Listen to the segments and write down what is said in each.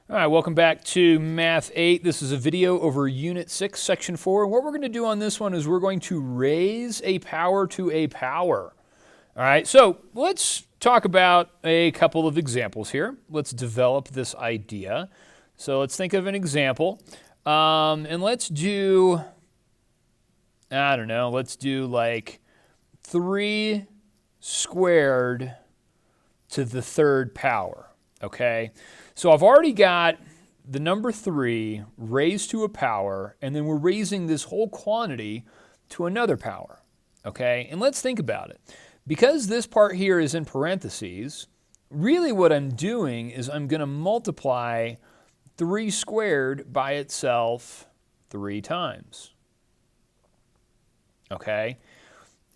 All right, welcome back to Math 8. This is a video over Unit 6, Section 4. And what we're going to do on this one is we're going to raise a power to a power. All right, so let's talk about a couple of examples here. Let's develop this idea. So let's think of an example. And let's do, let's do like 3 squared to the third power, okay? So I've already got the number 3 raised to a power, and then we're raising this whole quantity to another power, okay? And let's think about it. Because this part here is in parentheses, really what I'm doing is I'm going to multiply 3 squared by itself 3 times, okay?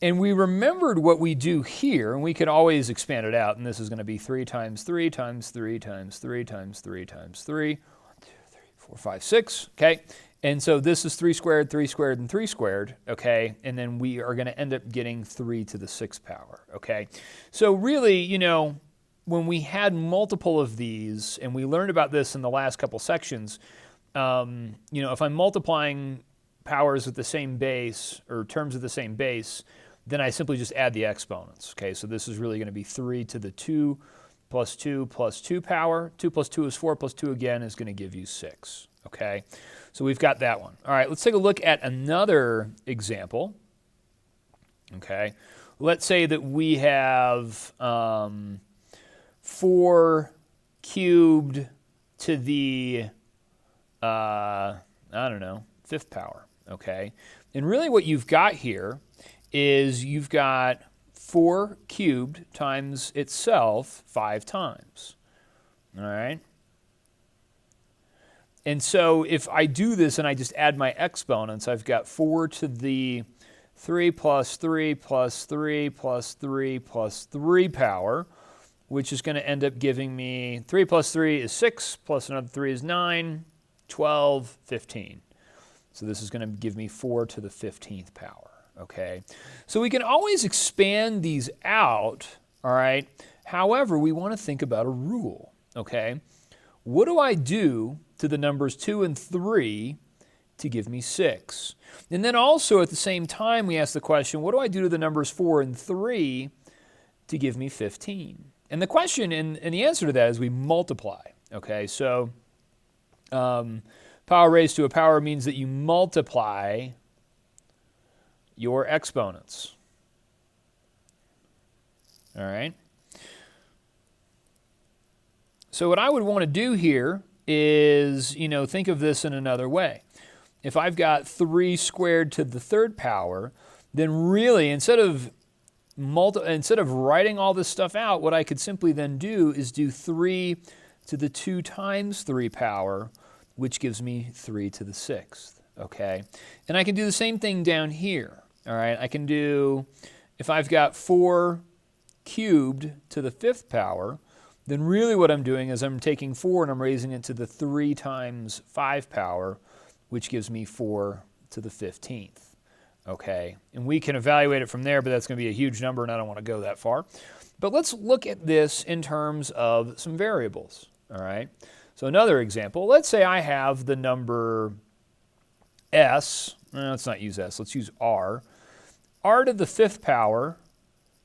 And we remembered what we do here, and we could always expand it out, and this is going to be 3 times 3 times 3 times 3 times 3 times 3. 1, 2, 3, 4, 5, 6, okay? And so this is 3 squared, and 3 squared, okay? And then we are going to end up getting 3 to the 6th power, okay? So really, you know, when we had multiple of these, and we learned about this in the last couple sections, you know, if I'm multiplying powers with the same base, or terms of the same base, then I simply just add the exponents, okay? So this is really going to be 3 to the 2 plus 2 plus 2 power. 2 plus 2 is 4 plus 2 again is going to give you 6, okay? So we've got that one. All right, let's take a look at another example, okay? Let's say that we have 4 cubed to the, 5th power, okay? And really what you've got here is you've got 4 cubed times itself 5 times, all right? And so if I do this and I just add my exponents, I've got 4 to the 3 plus 3 plus 3 plus 3 plus 3 power, which is going to end up giving me 3 plus 3 is 6, plus another 3 is 9, 12, 15. So this is going to give me 4 to the 15th power. Okay, so we can always expand these out, all right? However, we want to think about a rule, okay? What do I do to the numbers 2 and 3 to give me 6? And then also at the same time, we ask the question, what do I do to the numbers 4 and 3 to give me 15? And the question and the answer to that is we multiply, okay? So power raised to a power means that you multiply your exponents, all right? So what I would want to do here is, you know, think of this in another way. If I've got 3 squared to the third power, then really instead of writing all this stuff out, what I could simply then do is do 3 to the 2 times 3 power, which gives me 3 to the 6th, okay? And I can do the same thing down here. All right, I can do, if I've got 4 cubed to the 5th power, then really what I'm doing is I'm taking 4 and I'm raising it to the 3 times 5 power, which gives me 4 to the 15th, okay? And we can evaluate it from there, but that's going to be a huge number and I don't want to go that far. But let's look at this in terms of some variables, all right? So another example, let's say I have the number s, let's not use s, let's use r to the 5th power,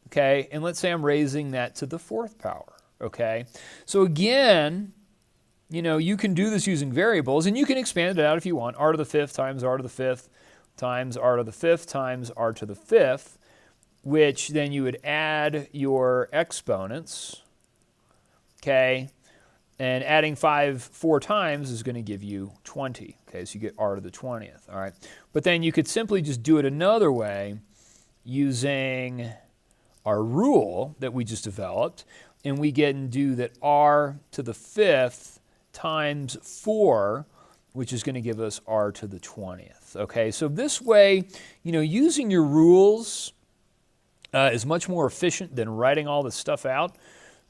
okay, and let's say I'm raising that to the 4th power, okay? So again, you know, you can do this using variables, and you can expand it out if you want, r to the 5th times r to the 5th times r to the 5th times r to the 5th, which then you would add your exponents, okay, and adding 4 times is going to give you 20, okay, so you get r to the 20th, all right? But then you could simply just do it another way using our rule that we just developed, and we get and do that r to the 5th times 4, which is going to give us r to the 20th, okay? So this way, you know, using your rules is much more efficient than writing all this stuff out,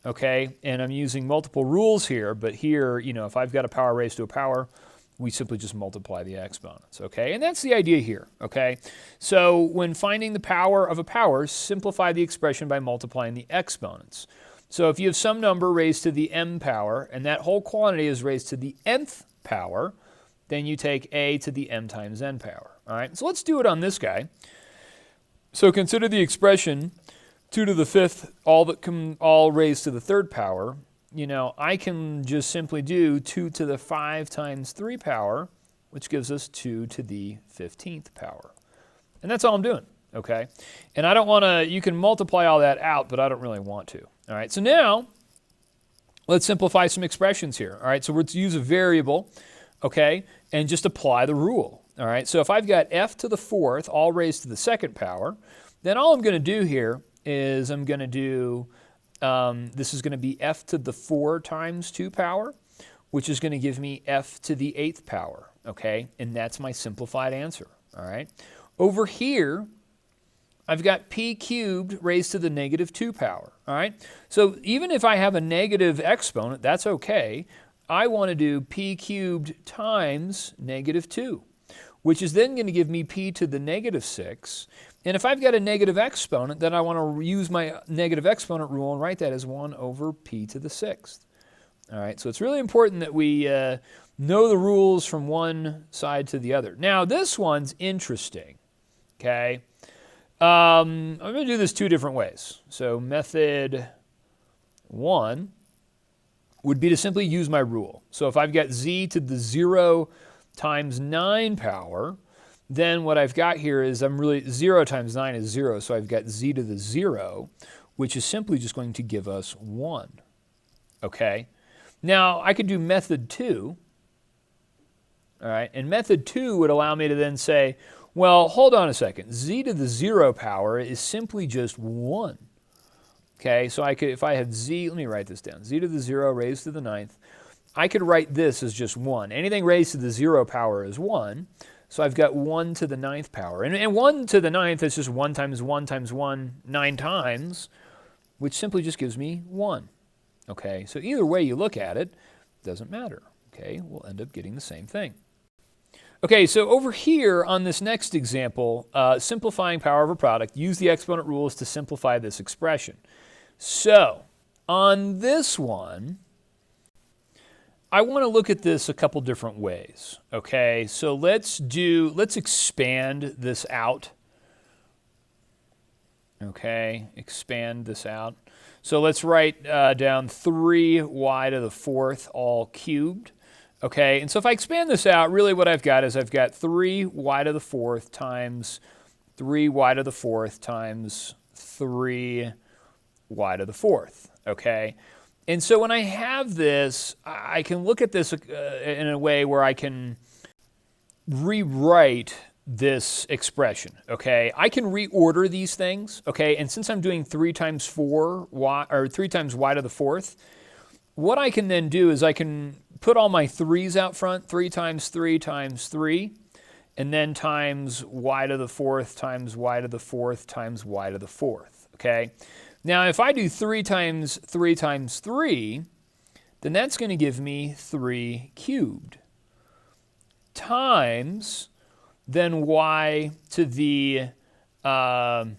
okay? And I'm using multiple rules here, but here, you know, if I've got a power raised to a power, we simply just multiply the exponents, okay? And that's the idea here, okay? So when finding the power of a power, simplify the expression by multiplying the exponents. So if you have some number raised to the m power, and that whole quantity is raised to the nth power, then you take a to the m times n power. All right, so let's do it on this guy. So consider the expression 2 to the 5th, all raised to the 3rd power. You know, I can just simply do 2 to the 5 times 3 power, which gives us 2 to the 15th power. And that's all I'm doing, okay? And I don't want to, you can multiply all that out, but I don't really want to. All right, so now let's simplify some expressions here. All right, so let's use a variable, okay, and just apply the rule. All right, so if I've got f to the 4th, all raised to the 2nd power, then all I'm going to do here is I'm going to do, this is going to be f to the 4 times 2 power, which is going to give me f to the 8th power, okay? And that's my simplified answer, all right? Over here, I've got p cubed raised to the negative 2 power, all right? So even if I have a negative exponent, that's okay. I want to do p cubed times negative 2, which is then going to give me p to the negative 6. And if I've got a negative exponent, then I want to use my negative exponent rule and write that as 1 over p to the 6th. All right, so it's really important that we know the rules from one side to the other. Now, this one's interesting, okay? I'm going to do this 2 different ways. So method 1 would be to simply use my rule. So if I've got z to the 0 times 9 power, then what I've got here is 0 times 9 is 0, so I've got z to the 0, which is simply just going to give us 1, okay? Now, I could do method 2, all right? And method 2 would allow me to then say, well, hold on a second. Z to the 0 power is simply just 1, okay? So I could, if I had z, let me write this down, z to the 0 raised to the 9th, I could write this as just 1. Anything raised to the 0 power is 1. So I've got 1 to the 9th power. And 1 to the 9th is just 1 times 1 times 1, 9 times, which simply just gives me 1. Okay, so either way you look at it, doesn't matter. Okay, we'll end up getting the same thing. Okay, so over here on this next example, simplifying power of a product, use the exponent rules to simplify this expression. So on this one, I want to look at this a couple different ways, okay? So let's expand this out, okay? Expand this out. So let's write down 3y to the 4th all cubed, okay? And so if I expand this out, really what I've got is I've got 3y to the 4th times 3y to the 4th times 3y to the 4th, okay? And so when I have this, I can look at this in a way where I can rewrite this expression, okay? I can reorder these things, okay? And since I'm doing 3 times 4y, or 3 times y to the 4th, what I can then do is I can put all my 3's out front, 3 times 3 times 3, and then times y to the 4th times y to the 4th times y to the 4th, okay? Now, if I do 3 times 3 times 3, then that's going to give me 3 cubed times then y to the 4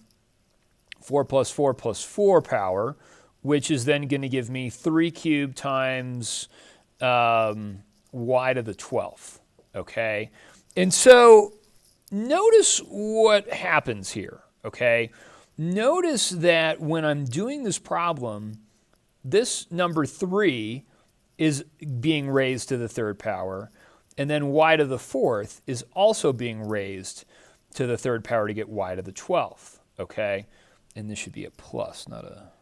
plus 4 plus 4 power, which is then going to give me 3 cubed times y to the 12th, okay? And so notice what happens here, okay? Notice that when I'm doing this problem, this number 3 is being raised to the 3rd power, and then y to the 4th is also being raised to the 3rd power to get y to the 12th, okay? And this should be a plus, not a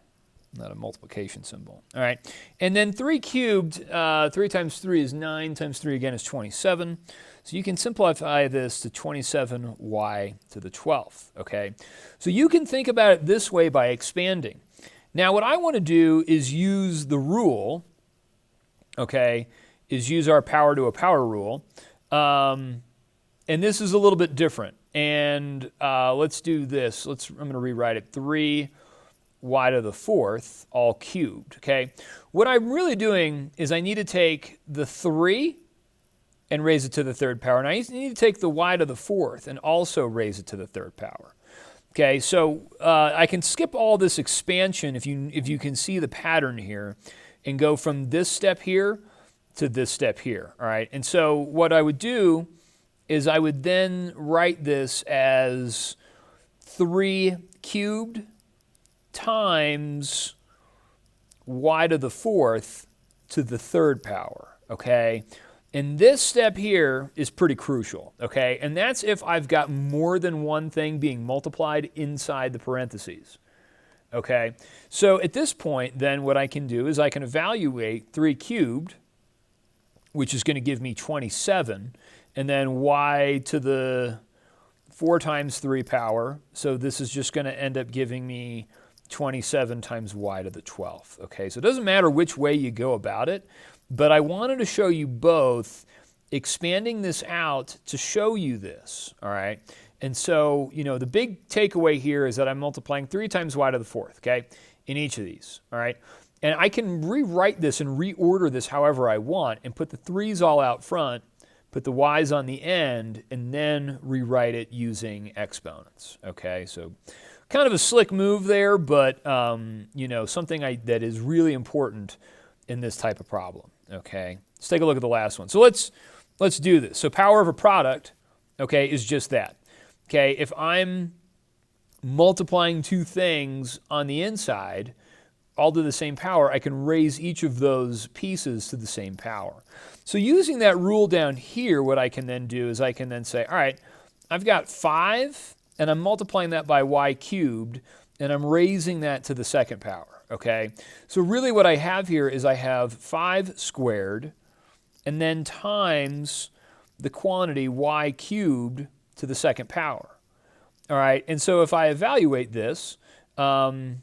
multiplication symbol. All right, and then 3 cubed, 3 times 3 is 9, times 3 again is 27. So you can simplify this to 27y to the 12th, okay? So you can think about it this way by expanding. Now what I want to do is use the rule, okay, is use our power to a power rule. And this is a little bit different. And let's do this. I'm going to rewrite it. 3y to the 4th, all cubed, okay? What I'm really doing is I need to take the 3 and raise it to the 3rd power. And I need to take the y to the 4th and also raise it to the 3rd power. Okay, so I can skip all this expansion if you can see the pattern here and go from this step here to this step here, all right? And so what I would do is I would then write this as 3 cubed times y to the 4th to the 3rd power, okay? And this step here is pretty crucial, okay? And that's if I've got more than one thing being multiplied inside the parentheses, okay? So at this point, then what I can do is I can evaluate 3 cubed, which is going to give me 27, and then y to the 4 times 3 power. So this is just going to end up giving me 27 times y to the 12th, okay? So it doesn't matter which way you go about it, but I wanted to show you both, expanding this out to show you this, all right? And so, the big takeaway here is that I'm multiplying 3 times y to the 4th, okay, in each of these, all right? And I can rewrite this and reorder this however I want and put the 3's all out front, put the y's on the end, and then rewrite it using exponents, okay? So kind of a slick move there, but, something that is really important in this type of problem, okay? Let's take a look at the last one. So let's do this. So power of a product, okay, is just that, okay? If I'm multiplying 2 things on the inside, all to the same power, I can raise each of those pieces to the same power. So using that rule down here, what I can then do is I can then say, all right, I've got 5, and I'm multiplying that by y cubed, and I'm raising that to the 2nd power. Okay, so really what I have here is I have 5 squared and then times the quantity y cubed to the 2nd power. All right, and so if I evaluate this, 5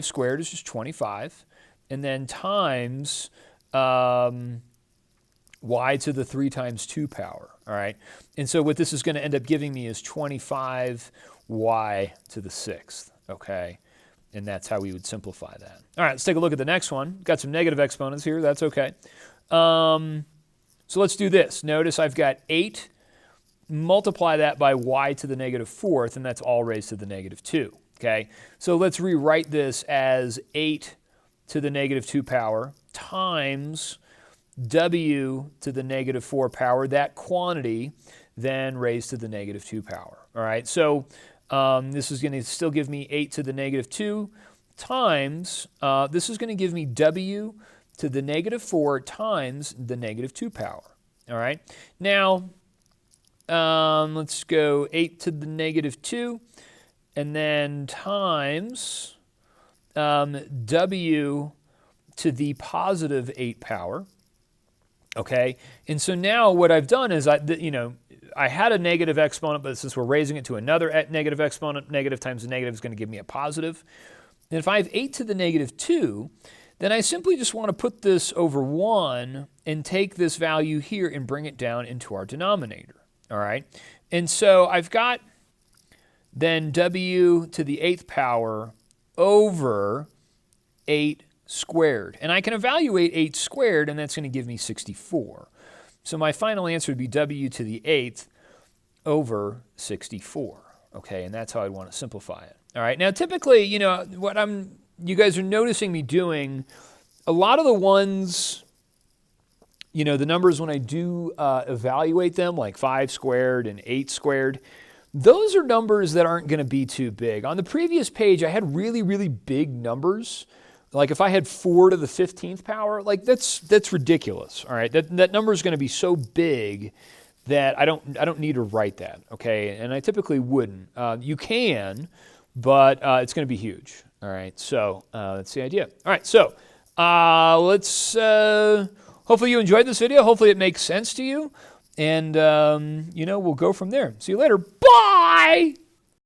squared is just 25, and then times y to the 3 times 2 power. All right, and so what this is going to end up giving me is 25y to the 6th. Okay. And that's how we would simplify that. All right, let's take a look at the next one. Got some negative exponents here. That's okay. So let's do this. Notice I've got 8. Multiply that by y to the negative 4th, and that's all raised to the negative 2. Okay? So let's rewrite this as 8 to the negative 2 power times w to the negative 4 power. That quantity then raised to the negative 2 power. All right? So this is going to still give me 8 to the negative 2 times, this is going to give me w to the negative 4 times the negative 2 power. All right. Now, let's go 8 to the negative 2, and then times w to the positive 8 power. Okay. And so now what I've done is I had a negative exponent, but since we're raising it to another negative exponent, negative times a negative is going to give me a positive. And if I have 8 to the negative 2, then I simply just want to put this over 1 and take this value here and bring it down into our denominator. All right? And so I've got then w to the 8th power over 8 squared. And I can evaluate 8 squared, and that's going to give me 64. So my final answer would be w to the 8th over 64. Okay, and that's how I'd want to simplify it. All right, now typically, you guys are noticing me doing a lot of the ones, the numbers when I do evaluate them, like 5 squared and 8 squared, those are numbers that aren't going to be too big. On the previous page, I had really, really big numbers. Like if I had 4 to the 15th power, like that's ridiculous. All right, that number is going to be so big that I don't need to write that. Okay, and I typically wouldn't. You can, but it's going to be huge. All right, so that's the idea. All right, so let's. Hopefully you enjoyed this video. Hopefully it makes sense to you, and we'll go from there. See you later. Bye.